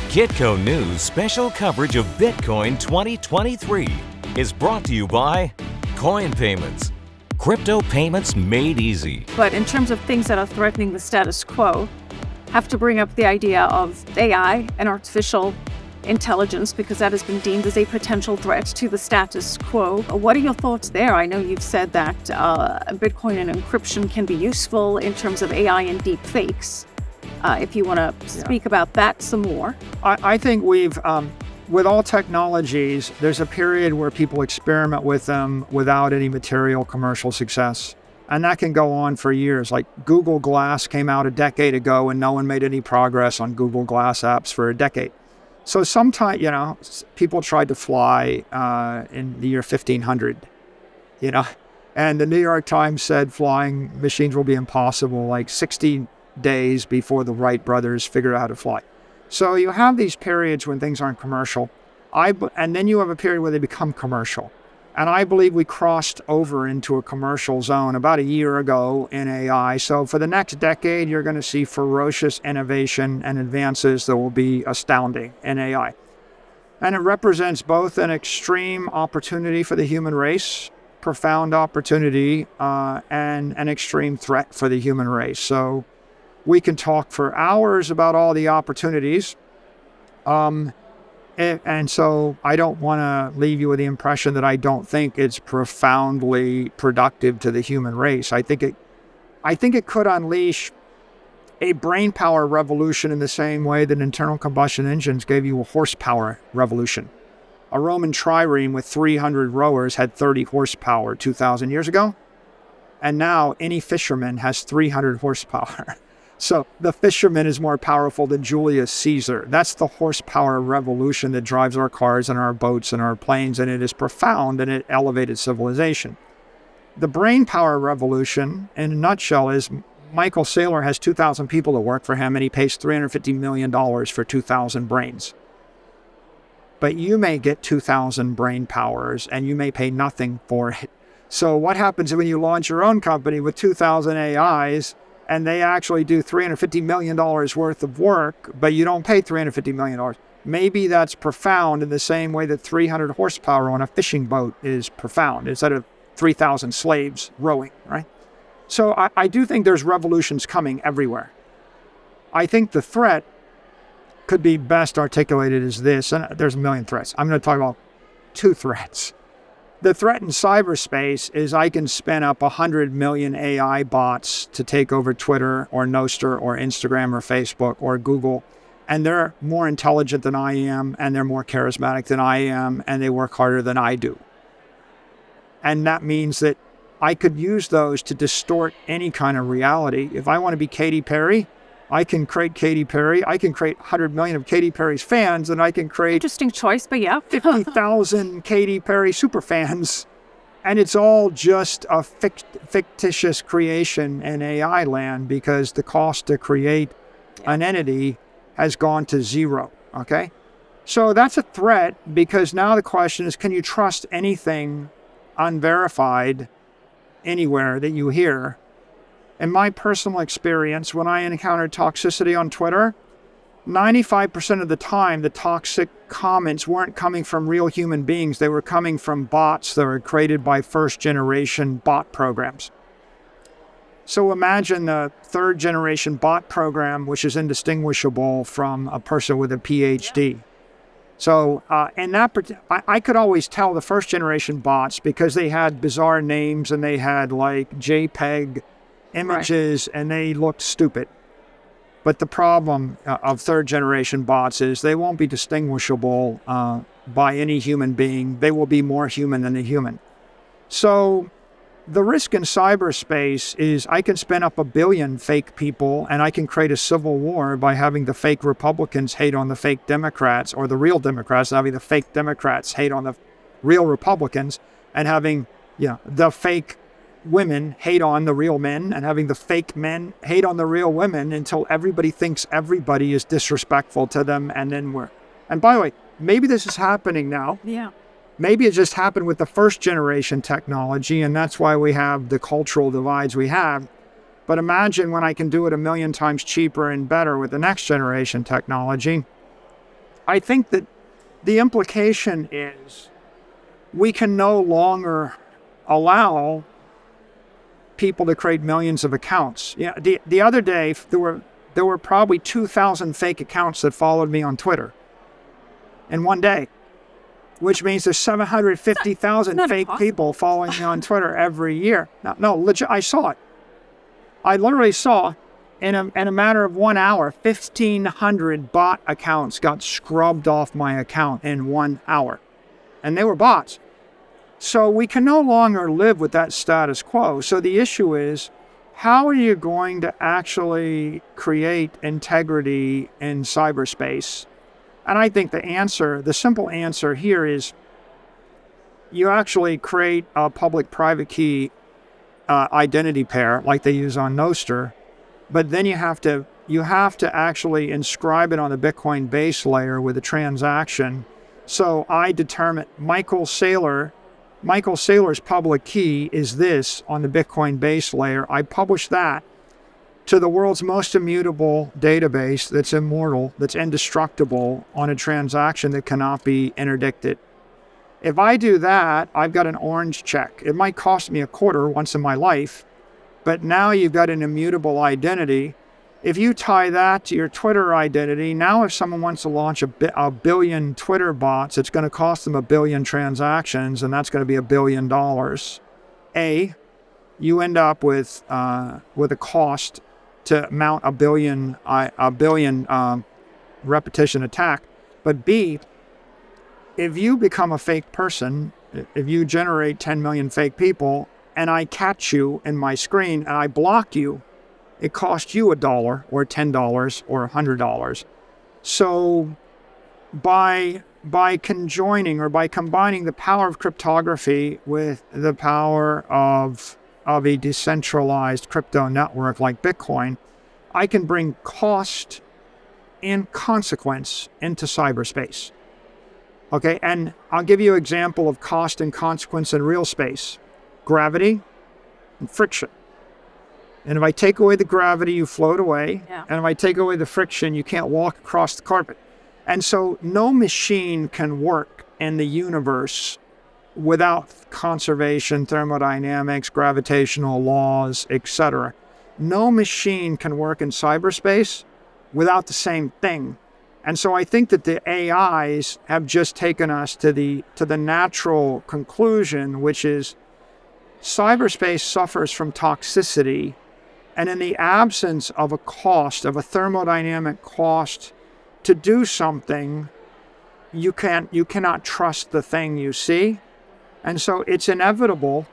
Kitco News special coverage of Bitcoin 2023 is brought to you by Coin Payments. Crypto payments made easy. But in terms of things that are threatening the status quo, have to bring up the idea of AI and artificial intelligence, because that has been deemed as a potential threat to the status quo. What are your thoughts there? I know you've said that Bitcoin and encryption can be useful in terms of AI and deep fakes. If you want to speak about that some more. I think we've, with all technologies, there's a period where people experiment with them without any material commercial success. And that can go on for years. Like Google Glass came out a decade ago and no one made any progress on Google Glass apps for a decade. So sometimes, people tried to fly in the year 1500, and the New York Times said flying machines will be impossible like 60 days before the Wright brothers figured out how to fly. So you have these periods when things aren't commercial, and then you have a period where they become commercial. And I believe we crossed over into a commercial zone about a year ago in AI. So for the next decade, you're going to see ferocious innovation and advances that will be astounding in AI. And it represents both an extreme opportunity for the human race, profound opportunity, and an extreme threat for the human race. So we can talk for hours about all the opportunities. And so I don't want to leave you with the impression that I don't think it's profoundly productive to the human race. I think it could unleash a brain power revolution in the same way that internal combustion engines gave you a horsepower revolution. A Roman trireme with 300 rowers had 30 horsepower 2,000 years ago. And now any fisherman has 300 horsepower. So the fisherman is more powerful than Julius Caesar. That's the horsepower revolution that drives our cars and our boats and our planes, and it is profound and it elevated civilization. The brain power revolution, in a nutshell, is Michael Saylor has 2,000 people that work for him, and he pays $350 million for 2,000 brains. But you may get 2,000 brain powers, and you may pay nothing for it. So what happens when you launch your own company with 2,000 AIs, and they actually do $350 million worth of work, but you don't pay $350 million. Maybe that's profound in the same way that 300 horsepower on a fishing boat is profound, instead of 3,000 slaves rowing, right? So I do think there's revolutions coming everywhere. I think the threat could be best articulated as this, and there's a million threats. I'm going to talk about two threats. The threat in cyberspace is I can spin up 100 million AI bots to take over Twitter or Nostr or Instagram or Facebook or Google. And they're more intelligent than I am, and they're more charismatic than I am, and they work harder than I do. And that means that I could use those to distort any kind of reality. If I want to be Katy Perry, I can create Katy Perry. I can create 100 million of Katy Perry's fans, and I can create... Interesting choice, but yeah. 50,000 Katy Perry super fans. And it's all just a fictitious creation in AI land, because the cost to create an entity has gone to zero, okay? So that's a threat, because now the question is, can you trust anything unverified anywhere that you hear? In my personal experience, when I encountered toxicity on Twitter, 95% of the time, the toxic comments weren't coming from real human beings. They were coming from bots that were created by first-generation bot programs. So imagine the third-generation bot program, which is indistinguishable from a person with a PhD. So I could always tell the first-generation bots because they had bizarre names and they had like JPEG images, right, and they looked stupid. But the problem of third-generation bots is they won't be distinguishable by any human being. They will be more human than a human. So the risk in cyberspace is I can spin up 1 billion fake people, and I can create a civil war by having the fake Republicans hate on the fake Democrats, or the real Democrats, having the fake Democrats hate on the real Republicans, and having the fake women hate on the real men, and having the fake men hate on the real women, until everybody thinks everybody is disrespectful to them. And by the way, maybe this is happening now. Yeah. Maybe it just happened with the first generation technology, and that's why we have the cultural divides we have. But imagine when I can do it 1 million times cheaper and better with the next generation technology. I think that the implication is we can no longer allow people to create millions of accounts. Yeah, the other day there were probably 2,000 fake accounts that followed me on Twitter in one day, which means there's 750,000 fake people following me on Twitter every year. No, legit, I saw it. I literally saw in a matter of 1 hour, 1,500 bot accounts got scrubbed off my account in 1 hour. And they were bots. So we can no longer live with that status quo. So the issue is, how are you going to actually create integrity in cyberspace? And I think the simple answer here is you actually create a public-private key identity pair like they use on Nostr, but then you have to actually inscribe it on the Bitcoin base layer with a transaction. So I determine Michael Saylor's public key is this on the Bitcoin base layer. I publish that to the world's most immutable database that's immortal, that's indestructible on a transaction that cannot be interdicted. If I do that, I've got an orange check. It might cost me a quarter once in my life, but now you've got an immutable identity. If you tie that to your Twitter identity, now if someone wants to launch a billion Twitter bots, it's going to cost them a billion transactions, and that's going to be $1 billion. You end up with a cost to mount a billion repetition attack. But B, if you become a fake person, if you generate 10 million fake people, and I catch you in my screen and I block you, it costs you $1 or $10 or $100. So by conjoining or by combining the power of cryptography with the power of a decentralized crypto network like Bitcoin, I can bring cost and consequence into cyberspace. Okay, and I'll give you an example of cost and consequence in real space. Gravity and friction. And if I take away the gravity, you float away. Yeah. And if I take away the friction, you can't walk across the carpet. And so no machine can work in the universe without conservation, thermodynamics, gravitational laws, etc. No machine can work in cyberspace without the same thing. And so I think that the AIs have just taken us to the natural conclusion, which is cyberspace suffers from toxicity. And in the absence of a cost, of a thermodynamic cost to do something, you cannot trust the thing you see. And so it's inevitable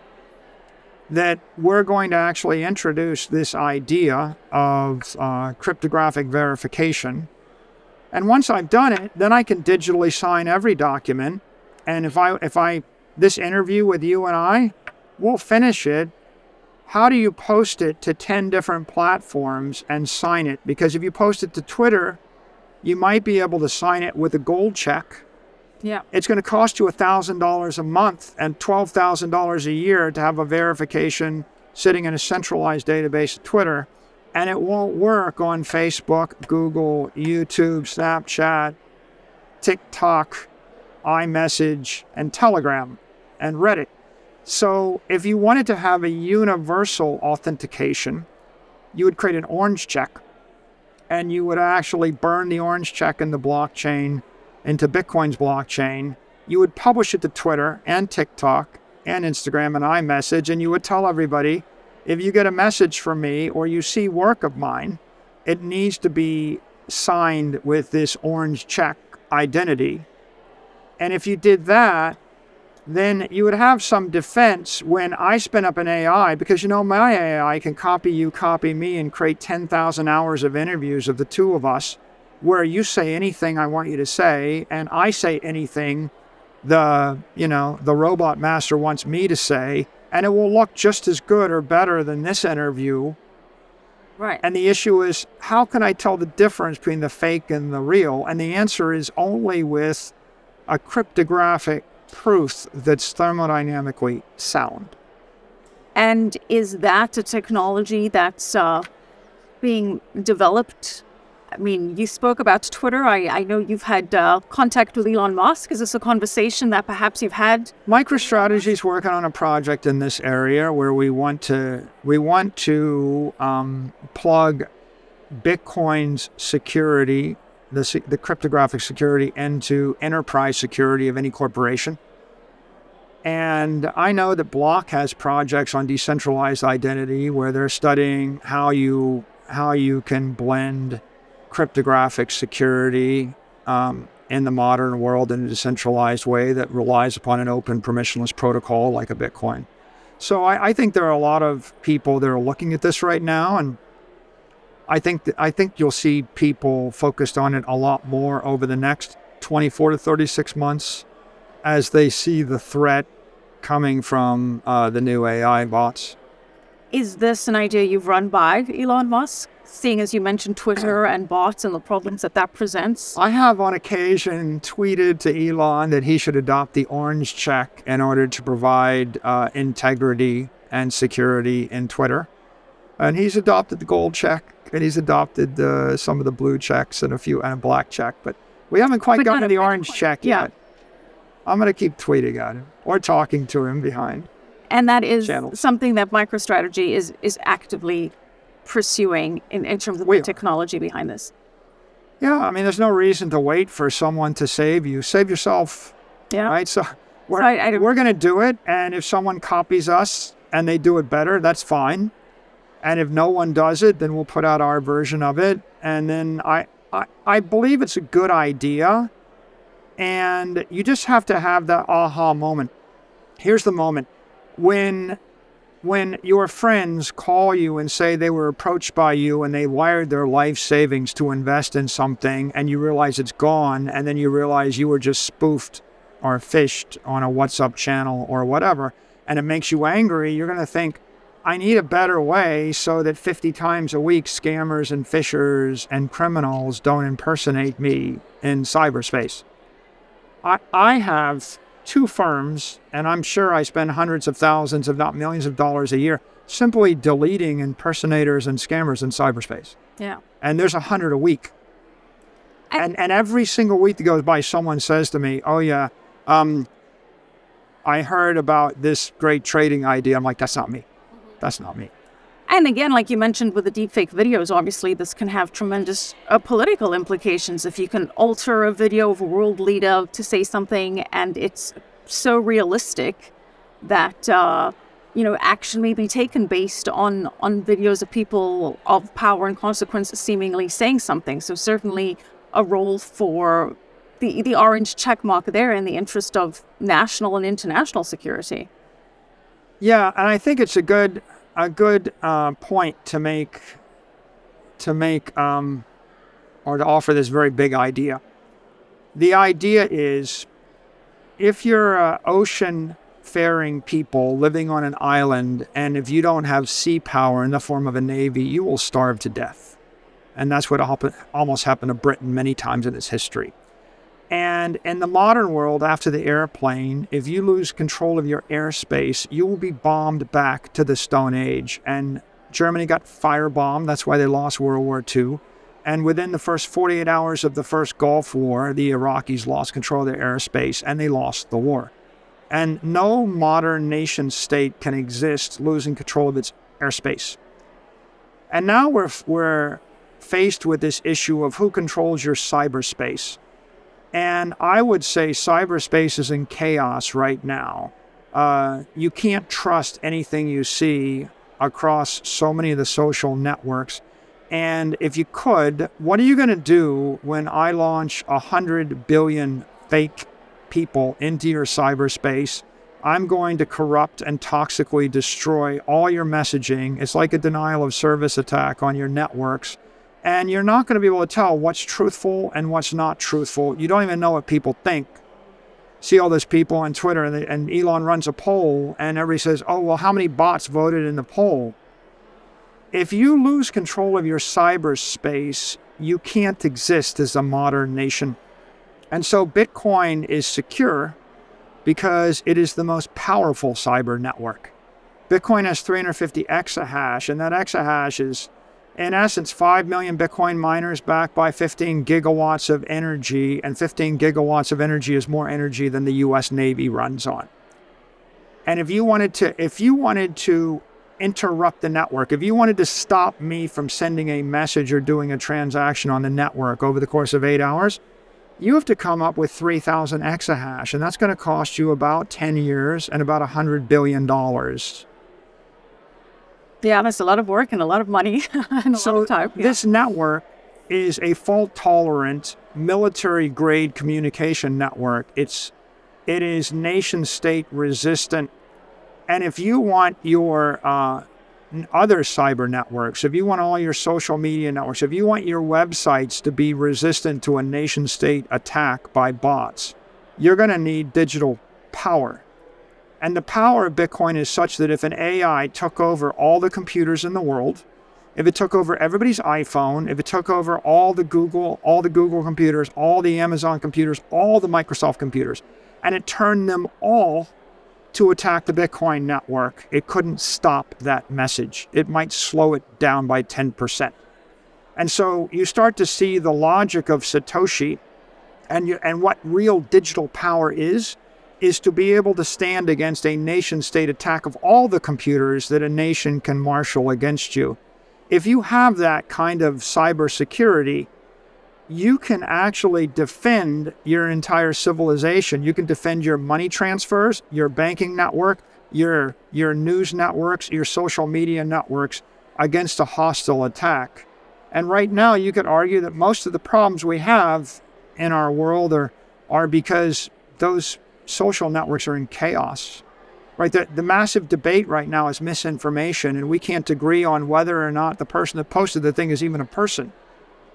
that we're going to actually introduce this idea of cryptographic verification. And once I've done it, then I can digitally sign every document. And if this interview with you and I, we'll finish it. How do you post it to 10 different platforms and sign it? Because if you post it to Twitter, you might be able to sign it with a gold check. Yeah. It's going to cost you $1,000 a month and $12,000 a year to have a verification sitting in a centralized database at Twitter. And it won't work on Facebook, Google, YouTube, Snapchat, TikTok, iMessage, and Telegram, and Reddit. So if you wanted to have a universal authentication, you would create an orange check, and you would actually burn the orange check in the blockchain into Bitcoin's blockchain. You would publish it to Twitter and TikTok and Instagram and iMessage, and you would tell everybody, if you get a message from me or you see work of mine, it needs to be signed with this orange check identity. And if you did that, then you would have some defense when I spin up an AI, because my AI can copy you, copy me, and create 10,000 hours of interviews of the two of us, where you say anything I want you to say, and I say anything the robot master wants me to say, and it will look just as good or better than this interview. Right. And the issue is, how can I tell the difference between the fake and the real? And the answer is only with a cryptographic proof that's thermodynamically sound. And is that a technology that's being developed I mean, you spoke about Twitter. I know you've had contact with Elon Musk. Is this a conversation that perhaps you've had? MicroStrategy is working on a project in this area where we want to plug Bitcoin's security, the cryptographic security, into enterprise security of any corporation. And I know that Block has projects on decentralized identity where they're studying how you can blend cryptographic security in the modern world in a decentralized way that relies upon an open permissionless protocol like a Bitcoin. So I think there are a lot of people that are looking at this right now, and I think you'll see people focused on it a lot more over the next 24 to 36 months as they see the threat coming from the new AI bots. Is this an idea you've run by Elon Musk, seeing as you mentioned Twitter and bots and the problems that presents? I have on occasion tweeted to Elon that he should adopt the orange check in order to provide integrity and security in Twitter. And he's adopted the gold check, and he's adopted some of the blue checks and a black check. But we haven't quite gotten to the orange check yet. I'm going to keep tweeting at him or talking to him behind. And that is channels. Something that MicroStrategy is actively pursuing in terms of the technology behind this. Yeah, I mean, there's no reason to wait for someone to save you. Save yourself. Yeah. Right? So we're going to do it. And if someone copies us and they do it better, that's fine. And if no one does it, then we'll put out our version of it. And then I believe it's a good idea. And you just have to have that aha moment. Here's the moment. When your friends call you and say they were approached by you and they wired their life savings to invest in something and you realize it's gone, and then you realize you were just spoofed or phished on a WhatsApp channel or whatever, and it makes you angry, you're going to think, I need a better way so that 50 times a week scammers and phishers and criminals don't impersonate me in cyberspace. I have 2 firms, and I'm sure I spend hundreds of thousands, if not millions of dollars a year, simply deleting impersonators and scammers in cyberspace. Yeah. And there's 100 a week. And every single week that goes by, someone says to me, oh yeah, I heard about this great trading idea. I'm like, that's not me. That's not me. And again, like you mentioned with the deepfake videos, obviously this can have tremendous political implications. If you can alter a video of a world leader to say something and it's so realistic that, action may be taken based on videos of people of power and consequence seemingly saying something. So certainly a role for the orange check mark there in the interest of national and international security. Yeah, and I think it's a good point to make, or to offer this very big idea. The idea is, if you're ocean-faring people living on an island, and if you don't have sea power in the form of a navy, you will starve to death. And that's what almost happened to Britain many times in its history. And in the modern world, after the airplane, if you lose control of your airspace, you will be bombed back to the Stone Age. And Germany got firebombed. That's why they lost World War II. And within the first 48 hours of the first Gulf War, the Iraqis lost control of their airspace, and they lost the war. And no modern nation state can exist losing control of its airspace. And now we're faced with this issue of who controls your cyberspace. And I would say cyberspace is in chaos right now. You can't trust anything you see across so many of the social networks. And if you could, what are you going to do when I launch 100 billion fake people into your cyberspace? I'm going to corrupt and toxically destroy all your messaging. It's like a denial of service attack on your networks. And you're not going to be able to tell what's truthful and what's not truthful. You don't even know what people think. See all those people on Twitter, and Elon runs a poll, and everybody says, oh, well, how many bots voted in the poll? If you lose control of your cyberspace, you can't exist as a modern nation. And so Bitcoin is secure because it is the most powerful cyber network. Bitcoin has 350 exahash, and that exahash is In essence, 5 million Bitcoin miners backed by 15 gigawatts of energy, and 15 gigawatts of energy is more energy than the US Navy runs on. And if you wanted to interrupt the network, if you wanted to stop me from sending a message or doing a transaction on the network over the course of 8 hours, you have to come up with 3,000 exahash, and that's going to cost you about 10 years and about $100 billion. Yeah, that's a lot of work and a lot of money and a lot of time. Yeah. This network is a fault-tolerant, military-grade communication network. It is nation-state resistant. And if you want your other cyber networks, if you want all your social media networks, if you want your websites to be resistant to a nation-state attack by bots, you're going to need digital power. And the power of Bitcoin is such that if an AI took over all the computers in the world, if it took over everybody's iPhone, if it took over all the Google computers, all the Amazon computers, all the Microsoft computers, and it turned them all to attack the Bitcoin network, it couldn't stop that message. It might slow it down by 10%. And so you start to see the logic of Satoshi and what real digital power is to be able to stand against a nation-state attack of all the computers that a nation can marshal against you. If you have that kind of cybersecurity, you can actually defend your entire civilization. You can defend your money transfers, your banking network, your news networks, your social media networks against a hostile attack. And right now, you could argue that most of the problems we have in our world are because those social networks are in chaos, right? The massive debate right now is misinformation, and we can't agree on whether or not the person that posted the thing is even a person.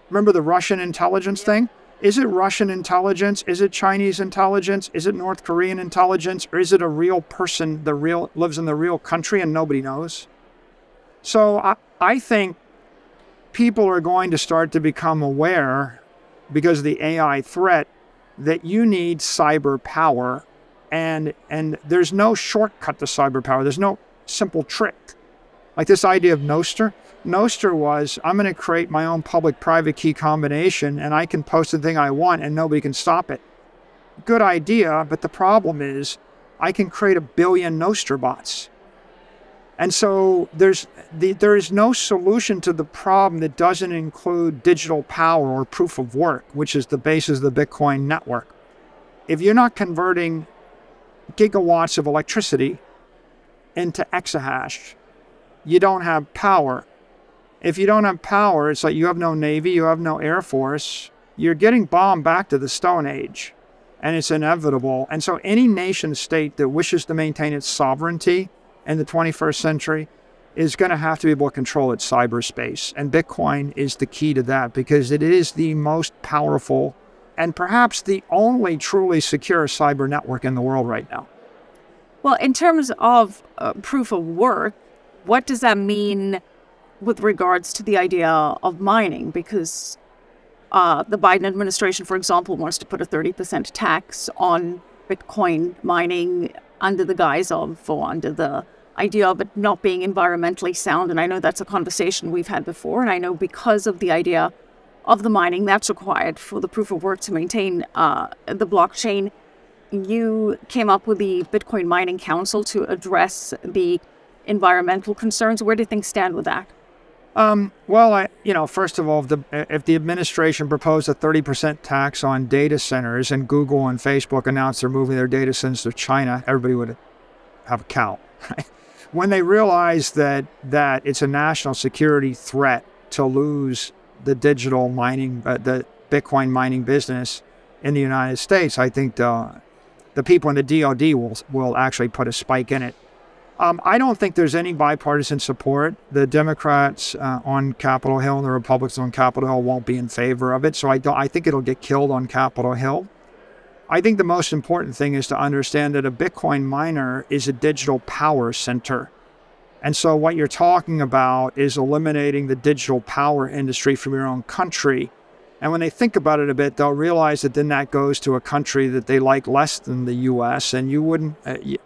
Remember the Russian intelligence thing? Is it Russian intelligence? Is it Chinese intelligence? Is it North Korean intelligence? Or is it a real person lives in the real country and nobody knows? So I think people are going to start to become aware, because of the AI threat, that you need cyber power, and there's no shortcut to cyber power. There's no simple trick. Like this idea of Nostr. Nostr was, I'm going to create my own public-private key combination, and I can post the thing I want, and nobody can stop it. Good idea, but the problem is, I can create 1 billion Nostr bots. And so there is no solution to the problem that doesn't include digital power or proof of work, which is the basis of the Bitcoin network. If you're not converting gigawatts of electricity into exahash, you don't have power. If you don't have power, it's like you have no Navy, you have no Air Force. You're getting bombed back to the Stone Age, and it's inevitable. And so any nation state that wishes to maintain its sovereignty in the 21st century is going to have to be able to control its cyberspace. And Bitcoin is the key to that, because it is the most powerful and perhaps the only truly secure cyber network in the world right now. Well, in terms of proof of work, what does that mean with regards to the idea of mining? Because the Biden administration, for example, wants to put a 30% tax on Bitcoin mining under the guise of, or under the idea of it not being environmentally sound. And I know that's a conversation we've had before. And I know because of the idea of the mining that's required for the proof of work to maintain the blockchain, you came up with the Bitcoin Mining Council to address the environmental concerns. Where do things stand with that? Well, first of all, if the administration proposed a 30% tax on data centers and Google and Facebook announced they're moving their data centers to China, everybody would have a cow. When they realize that it's a national security threat to lose the digital mining, the Bitcoin mining business in the United States, I think the people in the DoD will actually put a spike in it. I don't think there's any bipartisan support. The Democrats on Capitol Hill and the Republicans on Capitol Hill won't be in favor of it. So I think it'll get killed on Capitol Hill. I think the most important thing is to understand that a Bitcoin miner is a digital power center. And so what you're talking about is eliminating the digital power industry from your own country. And when they think about it a bit, they'll realize that then that goes to a country that they like less than the U.S. And you wouldn't,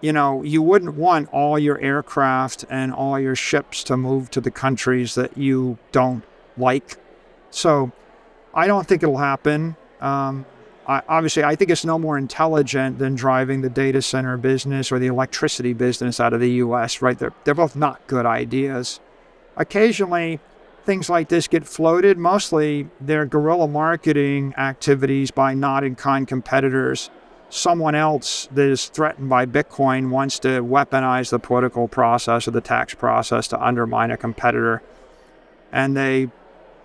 you wouldn't want all your aircraft and all your ships to move to the countries that you don't like. So I don't think it'll happen. Obviously, I think it's no more intelligent than driving the data center business or the electricity business out of the U.S., right? They're both not good ideas. Occasionally, things like this get floated. Mostly, they're guerrilla marketing activities by not-in-kind competitors. Someone else that is threatened by Bitcoin wants to weaponize the political process or the tax process to undermine a competitor. And they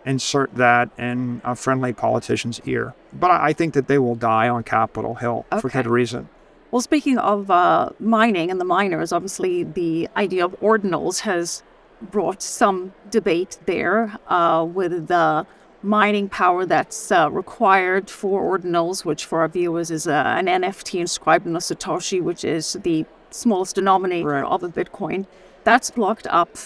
insert that in a friendly politician's ear. But I think that they will die on Capitol Hill for that reason. Well, speaking of mining and the miners, obviously the idea of ordinals has brought some debate there with the mining power that's required for ordinals, which for our viewers is an NFT inscribed in a Satoshi, which is the smallest denominator of a Bitcoin. That's blocked up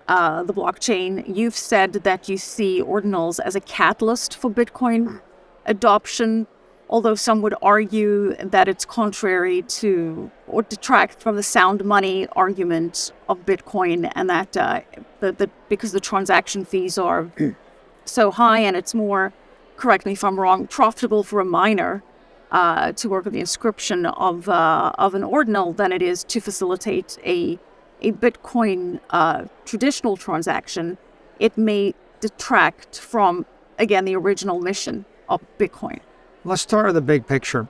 the blockchain. You've said that you see ordinals as a catalyst for Bitcoin adoption, although some would argue that it's contrary to or detract from the sound money argument of Bitcoin, and that because the transaction fees are so high and it's more, correct me if I'm wrong, profitable for a miner to work with the inscription of an ordinal than it is to facilitate a Bitcoin traditional transaction. It may detract from, again, the original mission of Bitcoin. Let's start with the big picture.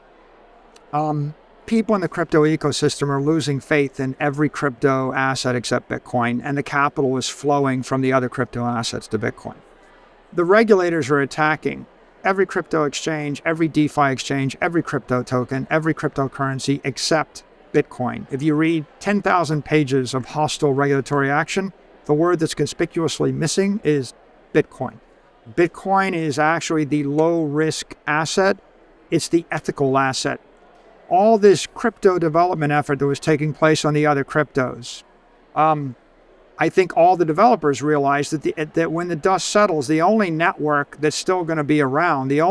People in the crypto ecosystem are losing faith in every crypto asset except Bitcoin, and the capital is flowing from the other crypto assets to Bitcoin. The regulators are attacking every crypto exchange, every DeFi exchange, every crypto token, every cryptocurrency except Bitcoin. If you read 10,000 pages of hostile regulatory action, the word that's conspicuously missing is Bitcoin. Bitcoin is actually the low-risk asset. It's the ethical asset. All this crypto development effort that was taking place on the other cryptos, I think all the developers realized that when the dust settles, the only network that's still going to be around, the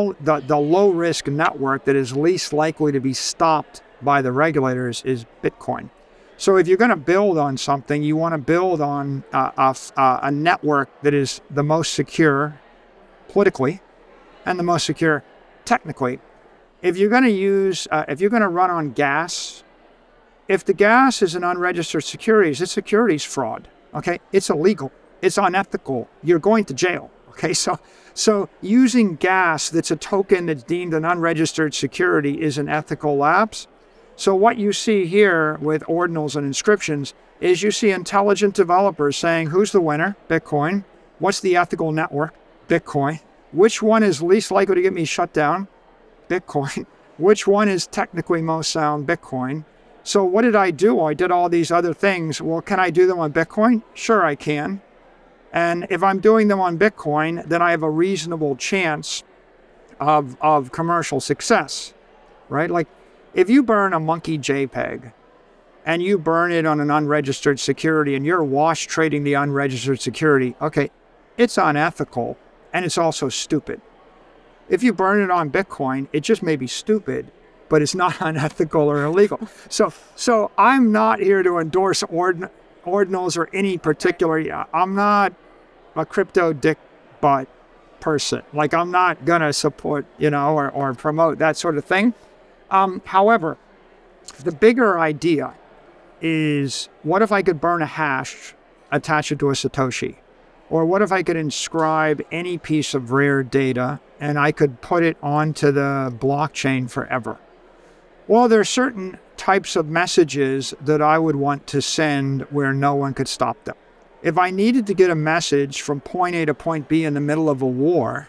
low-risk network that is least likely to be stopped by the regulators is Bitcoin. So if you're going to build on something, you want to build on a network that is the most secure politically and the most secure technically. If you're going to run on gas, if the gas is an unregistered securities, it's securities fraud. Okay, it's illegal. It's unethical. You're going to jail. Okay, so using gas that's a token that's deemed an unregistered security is an ethical lapse. So what you see here with ordinals and inscriptions is you see intelligent developers saying, who's the winner? Bitcoin. What's the ethical network? Bitcoin. Which one is least likely to get me shut down? Bitcoin. Which one is technically most sound? Bitcoin. So what did I do? I did all these other things. Well, can I do them on Bitcoin? Sure, I can. And if I'm doing them on Bitcoin, then I have a reasonable chance of commercial success, right? Like, if you burn a monkey JPEG and you burn it on an unregistered security and you're wash trading the unregistered security, okay, it's unethical and it's also stupid. If you burn it on Bitcoin, it just may be stupid, but it's not unethical or illegal. So I'm not here to endorse ordinals or any particular, I'm not a crypto dick butt person. Like, I'm not going to support, or promote that sort of thing. However, the bigger idea is, what if I could burn a hash, attach it to a Satoshi? Or what if I could inscribe any piece of rare data and I could put it onto the blockchain forever? Well, there are certain types of messages that I would want to send where no one could stop them. If I needed to get a message from point A to point B in the middle of a war,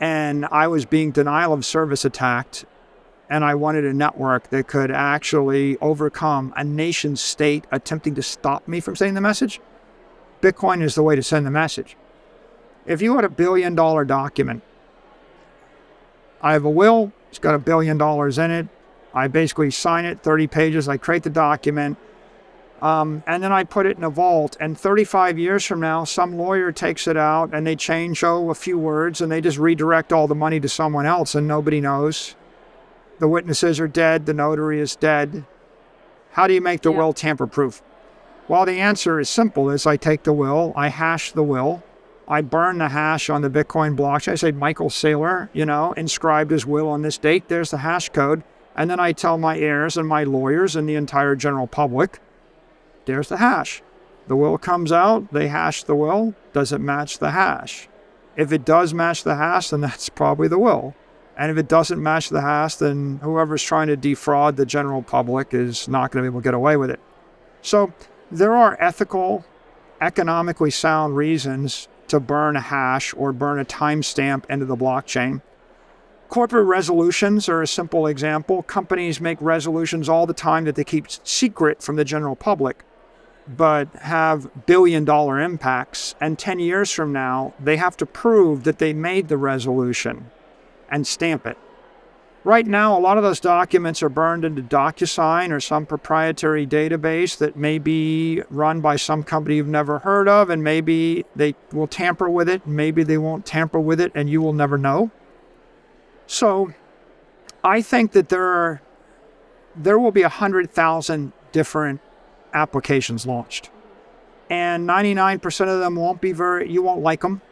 and I was being denial of service attacked, and I wanted a network that could actually overcome a nation state attempting to stop me from sending the message, Bitcoin is the way to send the message. If you had $1 billion document, I have a will, it's got $1 billion in it, I basically sign it, 30 pages, I create the document, And then I put it in a vault. And 35 years from now, some lawyer takes it out and they change, a few words, and they just redirect all the money to someone else and nobody knows. The witnesses are dead. The notary is dead. How do you make the will tamper-proof? Well, the answer is simple. I take the will, I hash the will, I burn the hash on the Bitcoin blockchain. I say Michael Saylor, inscribed his will on this date. There's the hash code. And then I tell my heirs and my lawyers and the entire general public, there's the hash. The will comes out, they hash the will. Does it match the hash? If it does match the hash, then that's probably the will. And if it doesn't match the hash, then whoever's trying to defraud the general public is not going to be able to get away with it. So there are ethical, economically sound reasons to burn a hash or burn a timestamp into the blockchain. Corporate resolutions are a simple example. Companies make resolutions all the time that they keep secret from the general public, but have billion-dollar impacts. And 10 years from now, they have to prove that they made the resolution and stamp it. Right now, a lot of those documents are burned into DocuSign or some proprietary database that may be run by some company you've never heard of, and maybe they will tamper with it, maybe they won't tamper with it, and you will never know. So I think that there will be 100,000 different applications launched. And 99% of them you won't like them,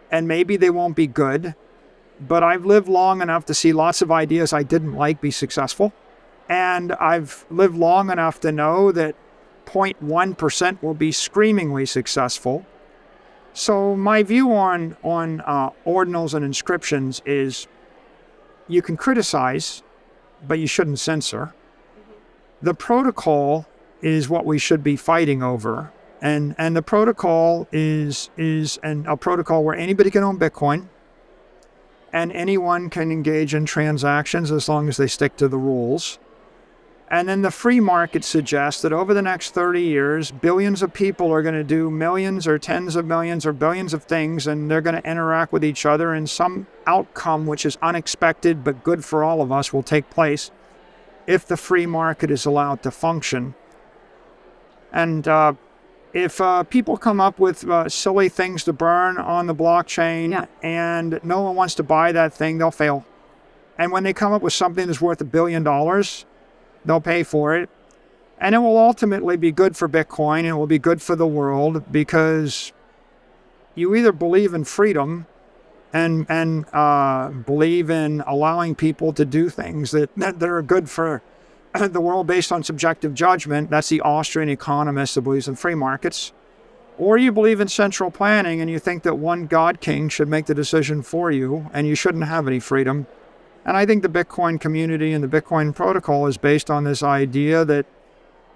and maybe they won't be good. But I've lived long enough to see lots of ideas I didn't like be successful. And I've lived long enough to know that 0.1% will be screamingly successful. So my view on ordinals and inscriptions is you can criticize, but you shouldn't censor. The protocol is what we should be fighting over. And the protocol is a protocol where anybody can own Bitcoin, and anyone can engage in transactions as long as they stick to the rules. And then the free market suggests that over the next 30 years, billions of people are going to do millions or tens of millions or billions of things, and they're going to interact with each other, and some outcome which is unexpected but good for all of us will take place if the free market is allowed to function. And if people come up with silly things to burn on the blockchain and no one wants to buy that thing, they'll fail. And when they come up with something that's worth $1 billion, they'll pay for it. And it will ultimately be good for Bitcoin, and it will be good for the world, because you either believe in freedom and believe in allowing people to do things that are good for the world based on subjective judgment. That's the Austrian economist that believes in free markets. Or you believe in central planning and you think that one God King should make the decision for you and you shouldn't have any freedom. And I think the Bitcoin community and the Bitcoin protocol is based on this idea that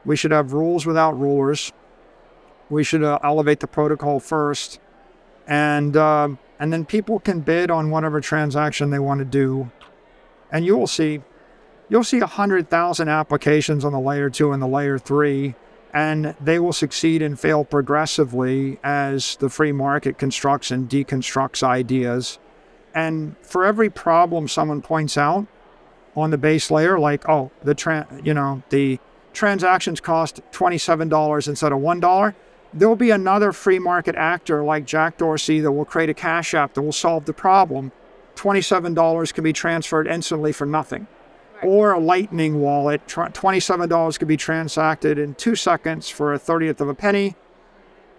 we should have rules without rulers. We should elevate the protocol first. And then people can bid on whatever transaction they want to do. And you'll see 100,000 applications on the layer 2 and the layer 3, and they will succeed and fail progressively as the free market constructs and deconstructs ideas. And for every problem someone points out on the base layer, like, the transactions cost $27 instead of $1, there will be another free market actor like Jack Dorsey that will create a cash app that will solve the problem. $27 can be transferred instantly for nothing. Or a Lightning wallet, $27 could be transacted in 2 seconds for a 30th of a penny.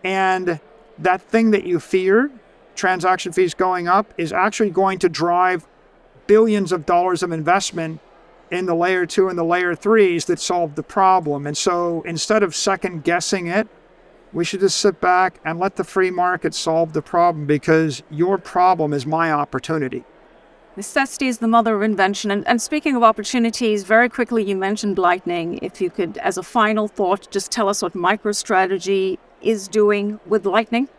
And that thing that you feared, transaction fees going up, is actually going to drive billions of dollars of investment in the layer 2 and the layer 3s that solve the problem. And so instead of second guessing it, we should just sit back and let the free market solve the problem, because your problem is my opportunity. Necessity is the mother of invention. And speaking of opportunities, very quickly, you mentioned Lightning. If you could, as a final thought, just tell us what MicroStrategy is doing with Lightning.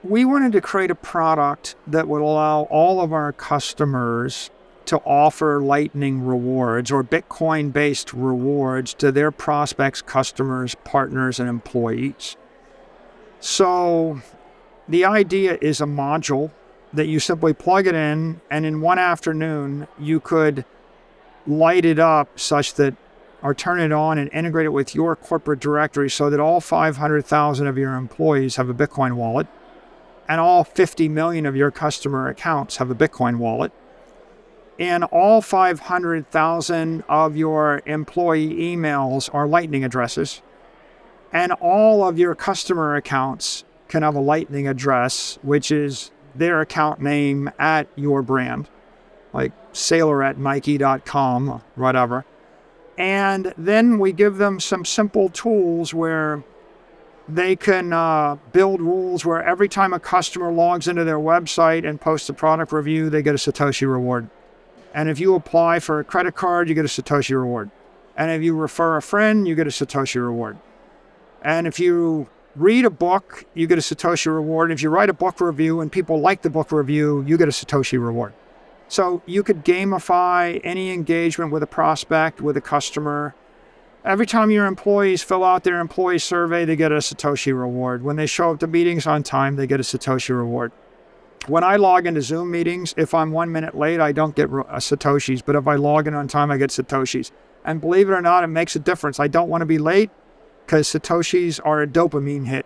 We wanted to create a product that would allow all of our customers to offer Lightning rewards or Bitcoin-based rewards to their prospects, customers, partners, and employees. So the idea is a module that you simply plug it in, and in one afternoon, you could light it up such that or turn it on and integrate it with your corporate directory so that all 500,000 of your employees have a Bitcoin wallet and all 50 million of your customer accounts have a Bitcoin wallet, and all 500,000 of your employee emails are Lightning addresses, and all of your customer accounts can have a Lightning address, which is their account name at your brand, like Saylor at Nike.com, whatever. And then we give them some simple tools where they can build rules where every time a customer logs into their website and posts a product review, they get a Satoshi reward. And if you apply for a credit card, you get a Satoshi reward. And if you refer a friend, you get a Satoshi reward. And if you read a book, you get a Satoshi reward. If you write a book review and people like the book review, you get a Satoshi reward. So you could gamify any engagement with a prospect, with a customer. Every time your employees fill out their employee survey, they get a Satoshi reward. When they show up to meetings on time, they get a Satoshi reward. When I log into Zoom meetings, if I'm 1 minute late, I don't get Satoshis. But if I log in on time, I get Satoshis. And believe it or not, it makes a difference. I don't want to be late because Satoshis are a dopamine hit.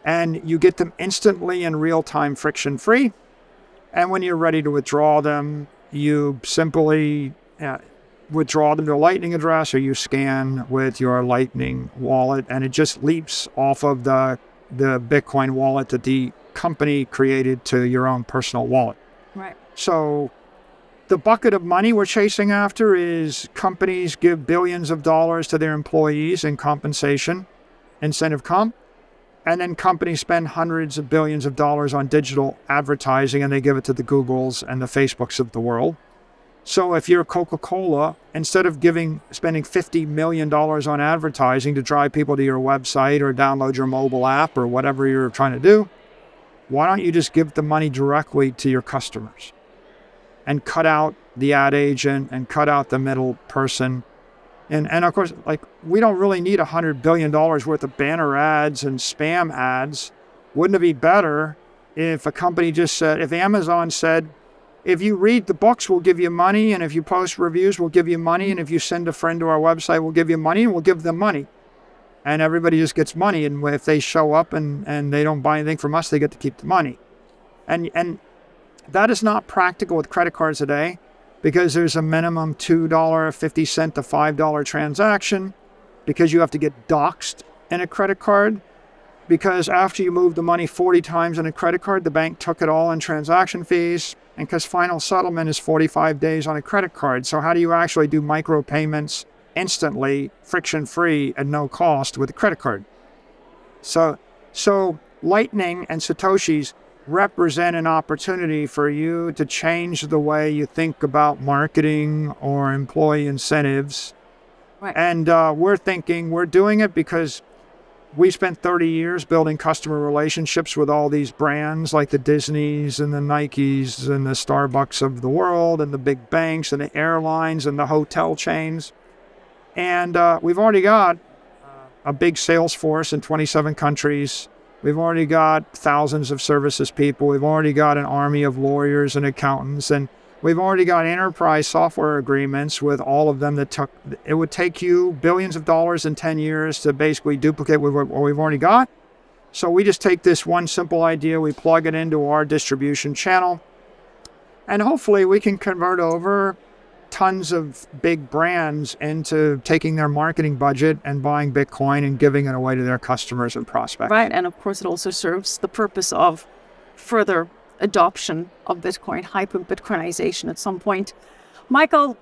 And you get them instantly in real time, friction-free. And when you're ready to withdraw them, you simply withdraw them to a Lightning address, or you scan with your Lightning wallet, and it just leaps off of the Bitcoin wallet that the company created to your own personal wallet. Right. So the bucket of money we're chasing after is companies give billions of dollars to their employees in compensation, incentive comp. And then companies spend hundreds of billions of dollars on digital advertising, and they give it to the Googles and the Facebooks of the world. So if you're Coca-Cola, instead of spending $50 million on advertising to drive people to your website or download your mobile app or whatever you're trying to do, why don't you just give the money directly to your customers and cut out the ad agent and cut out the middle person? And of course, like, we don't really need $100 billion worth of banner ads and spam ads. Wouldn't it be better if a company just said, if Amazon said, if you read the books, we'll give you money, and if you post reviews, we'll give you money, and if you send a friend to our website, we'll give you money, and we'll give them money. And everybody just gets money, and if they show up and they don't buy anything from us, they get to keep the money. And that is not practical with credit cards today, because there's a minimum $2.50 to $5 transaction, because you have to get doxed in a credit card, because after you move the money 40 times in a credit card, the bank took it all in transaction fees, and because final settlement is 45 days on a credit card. So how do you actually do micropayments instantly, friction-free, at no cost with a credit card? So Lightning and Satoshis represent an opportunity for you to change the way you think about marketing or employee incentives. Right. And we're doing it because we spent 30 years building customer relationships with all these brands like the Disneys and the Nikes and the Starbucks of the world and the big banks and the airlines and the hotel chains. And we've already got a big sales force in 27 countries. We've already got thousands of services people. We've already got an army of lawyers and accountants. And we've already got enterprise software agreements with all of them it would take you billions of dollars in 10 years to basically duplicate what we've already got. So we just take this one simple idea, we plug it into our distribution channel, and hopefully we can convert over tons of big brands into taking their marketing budget and buying Bitcoin and giving it away to their customers and prospects. Right, and of course it also serves the purpose of further adoption of Bitcoin, hyper-Bitcoinization at some point. Michael,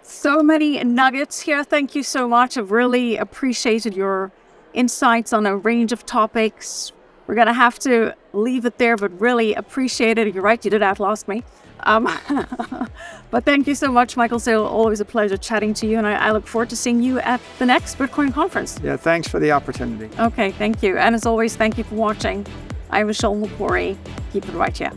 so many nuggets here. Thank you so much. I've really appreciated your insights on a range of topics. We're going to have to leave it there, but really appreciate it. You're right, you did outlast me. But thank you so much, Michael. So always a pleasure chatting to you, and I look forward to seeing you at the next Bitcoin conference. Yeah, thanks for the opportunity. Okay, thank you. And as always, thank you for watching. I'm Michelle Makori. Keep it right here.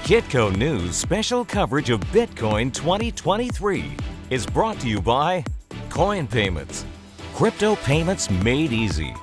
Kitco News special coverage of Bitcoin 2023 is brought to you by Coin Payments. Crypto payments made easy.